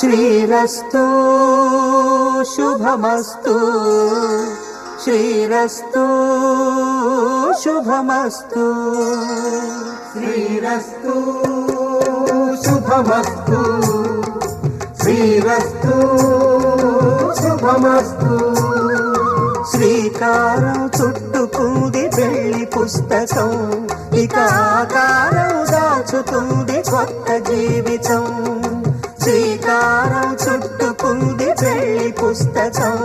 శ్రీరస్తు శుభమస్తు శ్రీరస్తు శుభమస్తు శ్రీరస్తు శుభమస్తు శ్రీరస్తు శుభమస్తు శ్రీకారం చుట్టుకుంది పెళ్లి పుస్తకం ఇక ఆకారం దాచుతుంది కొత్త జీవితం శ్రీకారం చుట్టుకుంది పెళ్లి పుస్తకం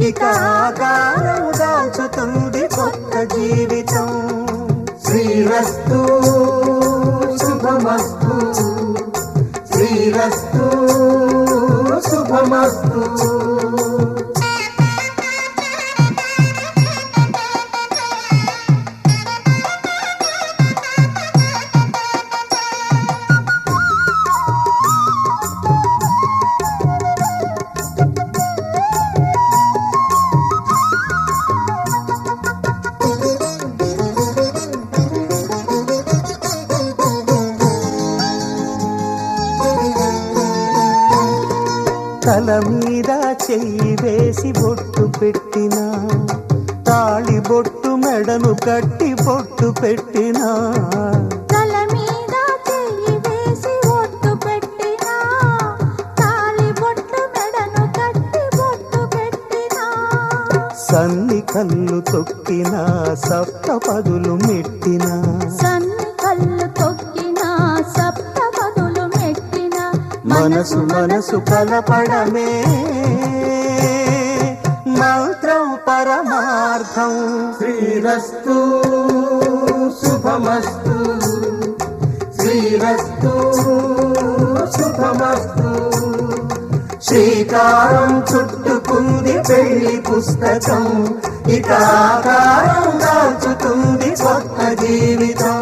ఇక ఆకారం దాచుతుంది కొత్త జీవితం శ్రీరస్తు శుభమస్తు శ్రీరస్తు శుభమస్తు తల మీద చెయ్యి వేసి బొట్టు పెట్టినా తాళి బొట్టు మెడను కట్టి బొట్టు పెట్టినా తల మీద చెయ్యి వేసి బొట్టు పెట్టినా తాళి బొట్టు మెడను కట్టి బొట్టు పెట్టినా సన్ని కళ్ళు తొక్కినా సప్త పదులు మెట్టినా సన్ని కళ్ళు తొక్కినా సప్త పదులు మెట్టినా మనసు మనసు కలపడమే మంత్రం పరమార్థం శ్రీరస్తు శుభమస్తు శ్రీరస్తు శుభమస్తు శ్రీకారం చుట్టుకుంది పెళ్లి పుస్తకం ఇక ఆకారం దాచుతుంది కొత్త జీవితం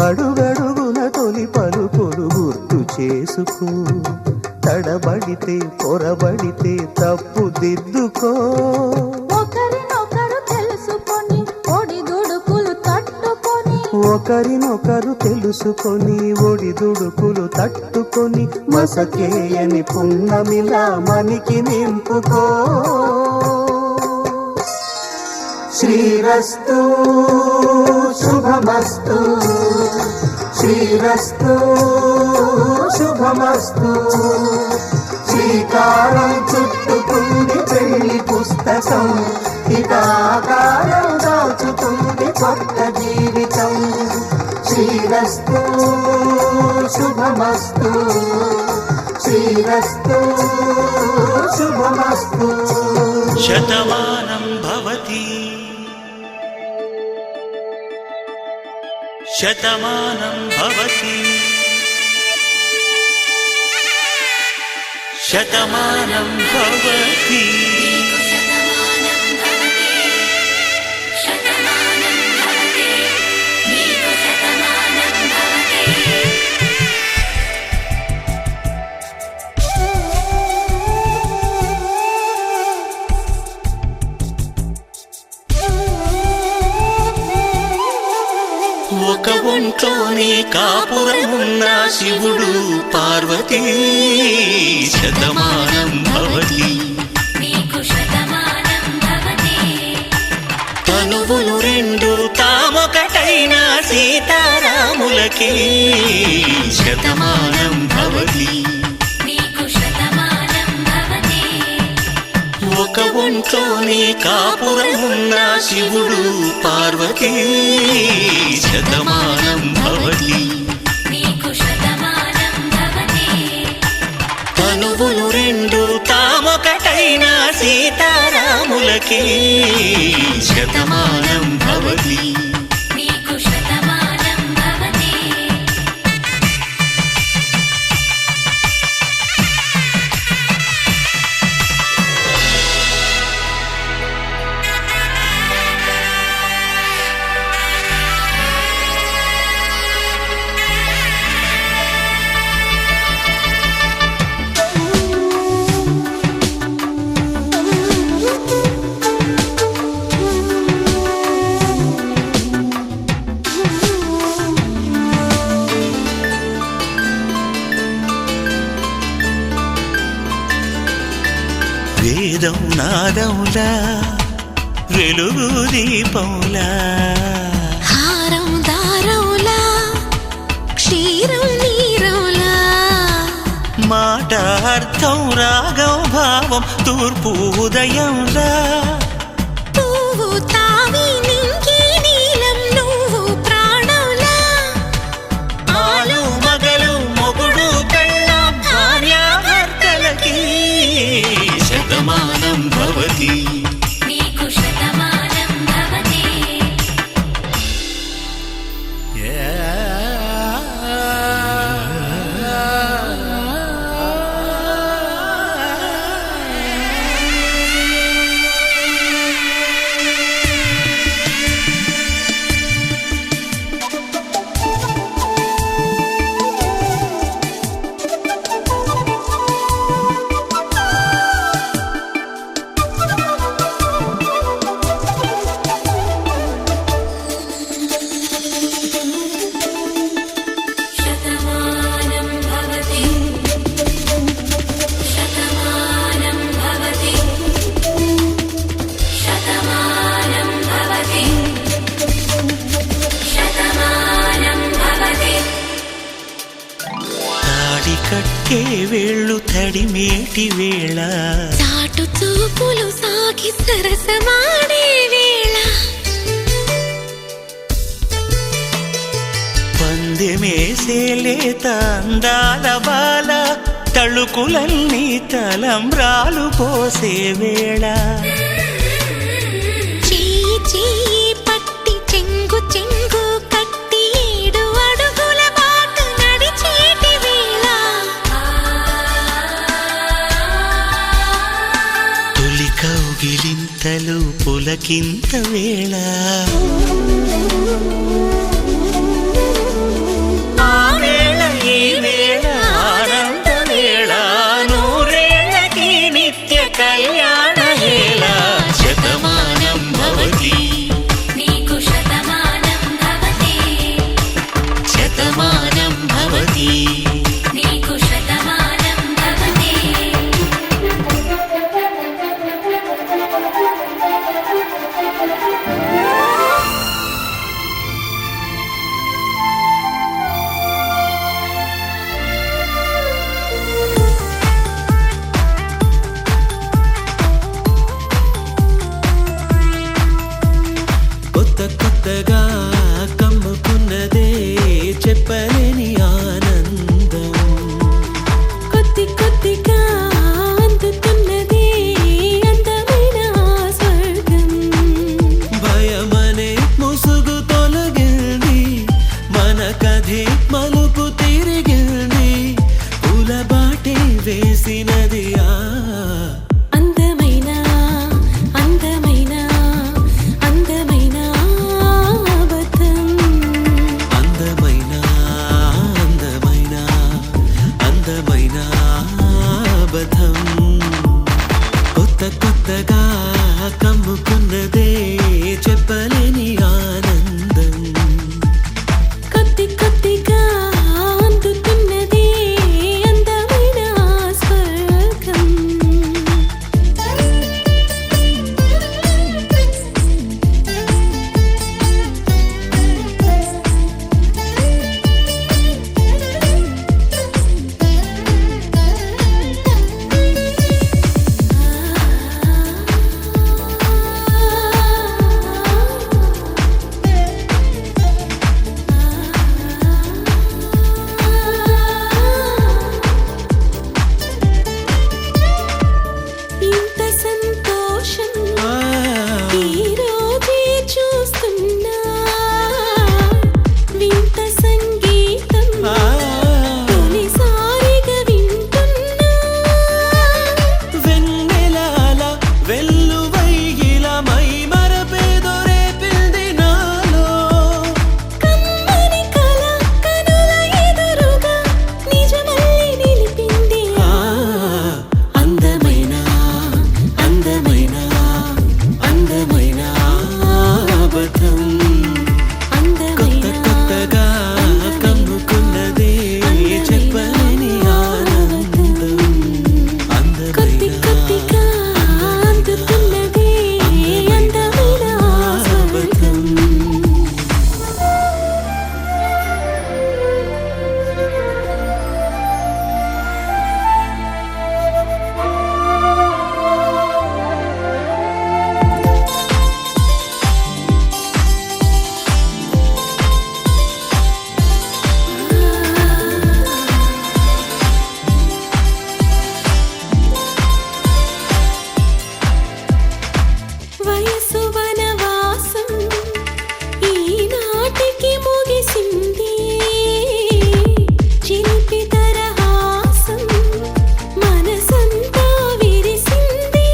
అడుగడుగున తొలి పలుకులు గుర్తు చేసుకో తడబడితే పొరబడితే తప్పు దిద్దుకో ఒకరినొకరు తెలుసుకొని ఒడిదుడుకులు తట్టుకొని ఒకరినొకరు తెలుసుకొని ఒడిదుడుకులు తట్టుకొని మసకేయని పున్నమిలా మనికి నింపుకో శ్రీరస్తు శుభమస్తు శ్రీరస్తు శుభమస్తు శ్రీకారం చుట్టుకుంది పెళ్లి పుస్తకం ఇక ఆకారం దాచుతుంది కొత్త జీవితం శ్రీరస్తు శుభమస్తు శ్రీరస్తు శుభమస్తు శతమానం భవతి శతమానం భవతి శతమానం భవతి ఒక ఒంట్లోనే కాపురమున్న శివుడు పార్వతీ శతమానం భవతి తనువులు రెండు తామొకటైన సీతారాములకి శతమానం భవతి ఒక ఒంట్లోనే కాపురమున్న శివుడు పార్వతీ శతమానం భవతి తనువులు రెండు తామొకటైన సీతారాము సీతారాములకి శతమానం భవతి. నీకు శతమానం భవతి. వేదం నాదములా వెలుగు దీపంలా హారం దారంలా క్షీరం నీరంలా మాట అర్థం రాగం భావం తూర్పు ఉదయంలా పువ్వు తావి నింగి నీలం నువ్వు ప్రాణంలా ఆలు మగలు మొగుడు పెళ్ళాం భార్యాభర్తలకి శతమానం భవతి. నీకు శతమానం భవతి. శతమానం భవతి. శతమానం భవతి. శతమానం భవతి. శతమానం భవతి. తాడి కట్టే వేళ్ళు తడిమేటి వేళ చాటు చూపులు సాగి సరసమాడే వేళ పందెమేసేలేత అందాల బాల తళుకులన్నీ తలంబ్రాలు పోసే వేళ చెయ్యి చెయ్యి పట్టి చెంగు చెంగు కట్టి 7 అడుగుల బాట నడిచేటి వేళ తొలి కౌగిలింతలు పులకింత వేళ ఆ వేళ ఈ వేళ ఆనంద వేళ నూరేళ్ళకి నిత్య కళ్యాణ వేళ శతమానం భవతి. నీకు శతమానం భవతి. శతమానం భవతి. నీకు శతమానం భవతి. కొత్త కొత్తగా కమ్ముకున్నదే చెప్పలేని ఆనందం కొద్ది కొద్దిగా అందుతున్నది అందమైన స్వర్గం భయమనే ముసుగు తొలగింది మన కథే మలుపు తిరిగింది పూల బాటే వేసినది అందమైన అందమైన అందమైన అబద్ధం అందమైన అందమైన అందమైన అబద్ధం కొత్త కొత్తగా కమ్ముకున్నదే చెప్పలేని ఆనందం కొద్ది కొద్దిగా అందుతున్నది అందమైన స్వర్గం కొద్దిగా అందుతున్నదే అందమైన స్వర్గం. వయసు వనవాసం ఈనాటికి ముగిసింది. చిలిపి తరహాసం మనసంతా విరిసింది.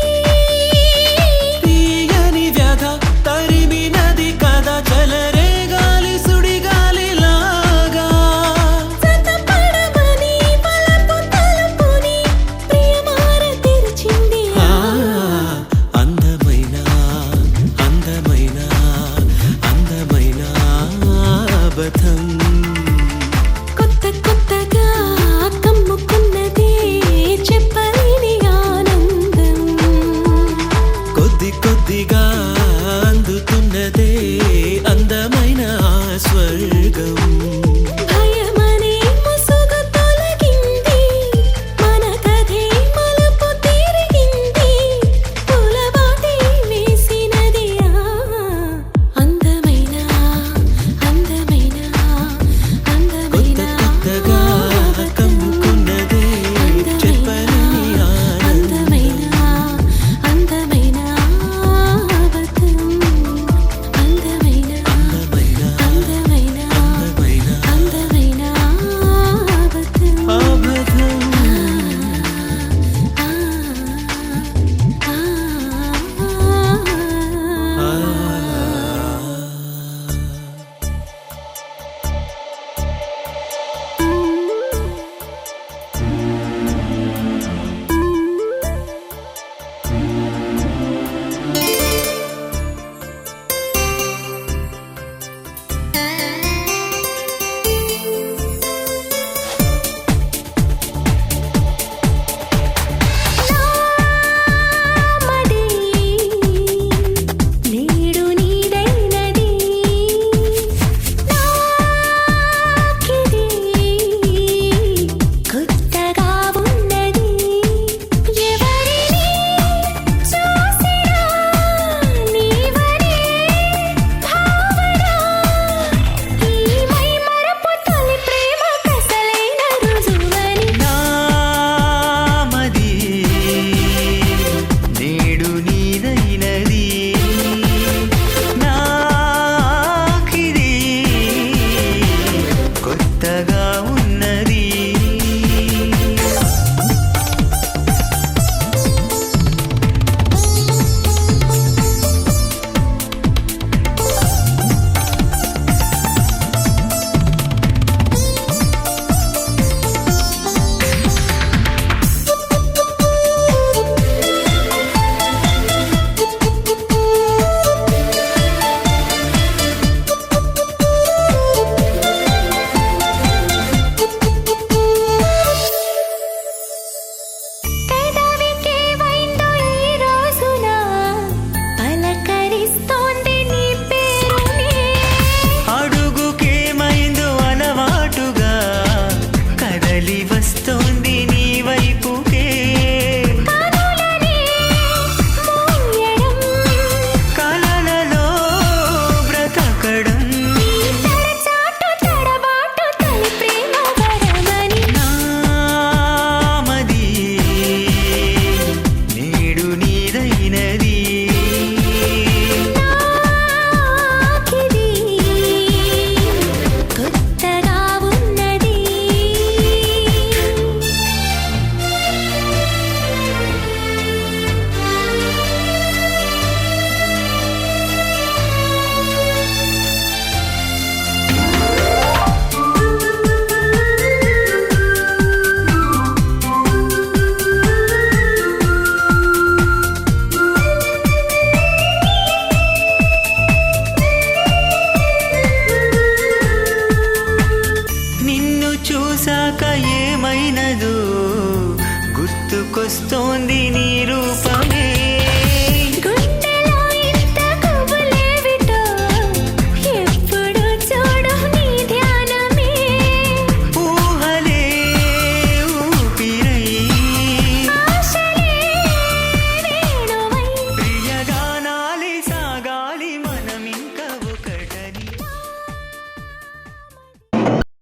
తీయని వ్యధ తరిమినది కదా చెలరేగాలి సుడిగాలిలాగా. సతపడమని పలపు తలుపుని ప్రియమార తెరిచింది. అందమైన అందమైన అందమైన అబద్ధం. కొత్త కొత్తగా కమ్ముకున్నదే చెప్పలేని ఆనందం. కొద్ది కొద్దిగా అందుతున్నదే అందమైన ఆ స్వర్గం. భయమనే ముసుగు తొలగింది. మన కథే మలుపు తిరిగింది. పులబాటే వేసినది అందమైన అందమైన అందమైన కొత్తగా కమ్ముకున్నదే చెప్పలేని ఆనందం. అందమైన అందమైన అబద్ధం. అందమైన అందమైన అందమైన అందమైన అందమైన అబద్ధం. అబద్ధం. నామది నేడు నీదైనది. నాకిది కొత్తగా ఉన్నది. ఎవరిని చూసినా నీవనే భావన. ఈ మైమరపు తొలి ప్రేమ కసలైన రుజువని. నామది నేడు నీదైనది. నాకిది కొత్తగా ఉన్నది. పెదవికే వైందో ఈ రోజున పలకరిస్తోంది నీ పేరునే. అడుగుకేమైందో అలవాటుగా కదలి వస్తోంది నీ వైపుకే. కనులనే మూయడం. కలలలో బ్రతకడం. తడచాటు తడబాటు తొలి ప్రేమ వరమని. నామది నేడు నీదైనది. నాకిది కొత్తగా ఉన్నది. చూసాక ఏమైనదో గుర్తుకొస్తోంది నీ